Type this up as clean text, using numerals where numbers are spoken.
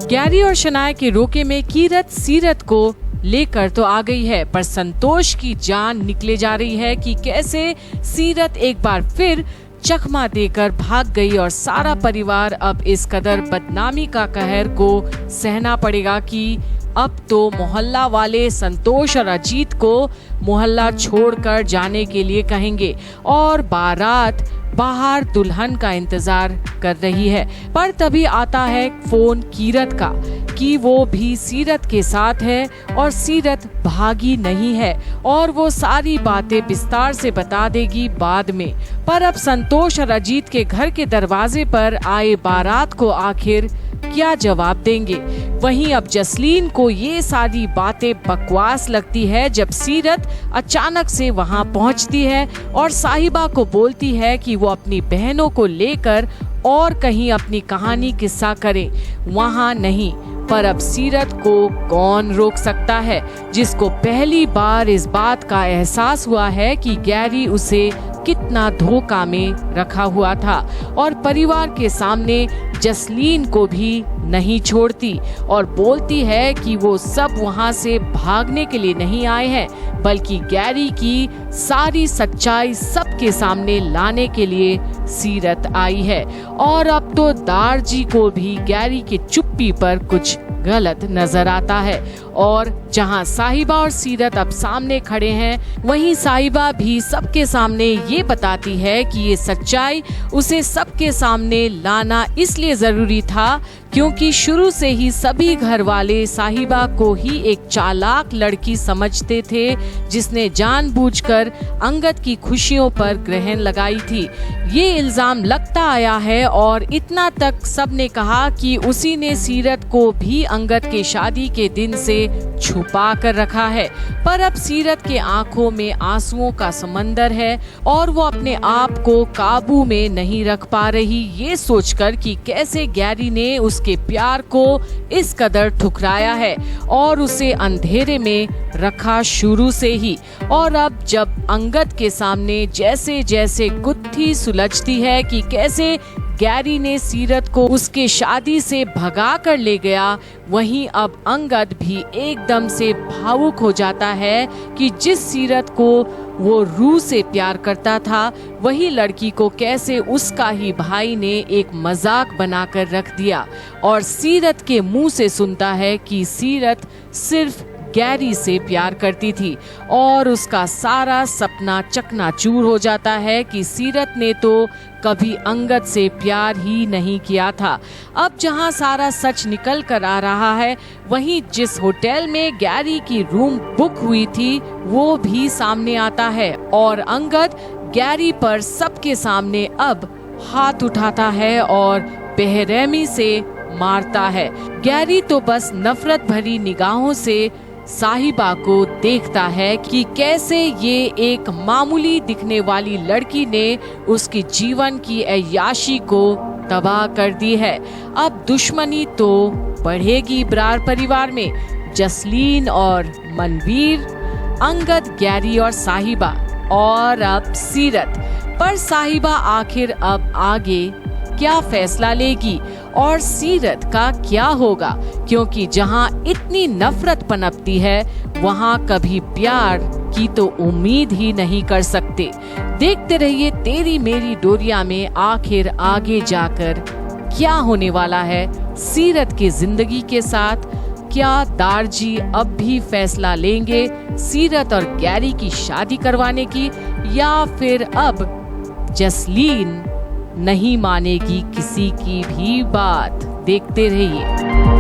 Gary और शनाया के रोके में कीरत सीरत को लेकर तो आ गई है, पर संतोष की जान निकले जा रही है कि कैसे सीरत एक बार फिर चकमा देकर भाग गई और सारा परिवार अब इस कदर बदनामी का कहर को सहना पड़ेगा कि अब तो मोहल्ला वाले संतोष और अजीत को मोहल्ला छोड़कर जाने के लिए कहेंगे और बारात बाहर दुल्हन का इंतजार कर रही है। पर तभी आता है फोन कीरत का कि वो भी सीरत के साथ है और सीरत भागी नहीं है और वो सारी बातें विस्तार से बता देगी बाद में। पर अब संतोष और अजीत के घर के दरवाजे पर आए बारात को आखिर क्या जवाब देंगे। वहीं अब जसलीन को ये सारी बातें बकवास लगती है जब सीरत अचानक से वहां पहुंचती है और साहिबा को बोलती है कि वो अपनी बहनों को लेकर और कहीं अपनी कहानी किस्सा करे, वहां नहीं। पर अब सीरत को कौन रोक सकता है, जिसको पहली बार इस बात का एहसास हुआ है कि गैरी उसे कितना धोखा में रखा हुआ था और परिवार के सामने जसलीन को भी नहीं छोड़ती और बोलती है कि वो सब वहां से भागने के लिए नहीं आए हैं, बल्कि गैरी की सारी सच्चाई सबके सामने लाने के लिए सीरत आई है। और अब तो दारजी को भी गैरी की चुप्पी पर कुछ गलत नजर आता है और जहां साहिबा और सीरत अब सामने खड़े हैं, वहीं साहिबा भी सबके सामने ये बताती है कि ये सच्चाई उसे सबके सामने लाना इसलिए जरूरी था क्योंकि शुरू से ही सभी घर वाले साहिबा को ही एक चालाक लड़की समझते थे जिसने जानबूझकर अंगद की खुशियों पर ग्रहण लगाई थी। ये इल्जाम लगता आया है और इतना तक सबने कहा कि उसी ने सीरत को भी अंगद के शादी के दिन से छुपा कर रखा है। पर अब सीरत के आंखों में आंसुओं का समंदर है और वो अपने आप को काबू में नहीं रख पा रही, ये सोचकर कि कैसे गैरी ने उसके प्यार को इस कदर ठुकराया है और उसे अंधेरे में रखा शुरू से ही। और अब जब अंगद के सामने जैसे जैसे गुत्थी सुलझती है कि कैसे गैरी ने सीरत को उसके शादी से भगा कर ले गया, वहीं अब अंगद भी एकदम से भावुक हो जाता है कि जिस सीरत को वो रूह से प्यार करता था, वही लड़की को कैसे उसका ही भाई ने एक मजाक बनाकर रख दिया और सीरत के मुंह से सुनता है कि सीरत सिर्फ गैरी से प्यार करती थी और उसका सारा सपना चकनाचूर हो जाता है कि सीरत ने तो कभी अंगद से प्यार ही नहीं किया था। अब जहां सारा सच निकल कर आ रहा है, वहीं जिस होटल में गैरी की रूम बुक हुई थी वो भी सामने आता है और अंगद गैरी पर सबके सामने अब हाथ उठाता है और बेरहमी से मारता है। गैरी तो बस नफरत भरी निगाहों से साहिबा को देखता है कि कैसे ये एक मामूली दिखने वाली लड़की ने उसकी जीवन की ऐयाशी को तबाह कर दी है। अब दुश्मनी तो बढ़ेगी ब्रार परिवार में। जसलीन और मनवीर, अंगद, गैरी और साहिबा और अब सीरत। पर साहिबा आखिर अब आगे क्या फैसला लेगी और सीरत का क्या होगा, क्योंकि जहां इतनी नफरत पनपती है वहां कभी प्यार की तो उम्मीद ही नहीं कर सकते। देखते रहिए तेरी मेरी डोरिया में आखिर आगे जाकर क्या होने वाला है सीरत की जिंदगी के साथ। क्या दारजी अब भी फैसला लेंगे सीरत और गैरी की शादी करवाने की, या फिर अब जसलीन नहीं मानेगी किसी की भी बात। देखते रहिए।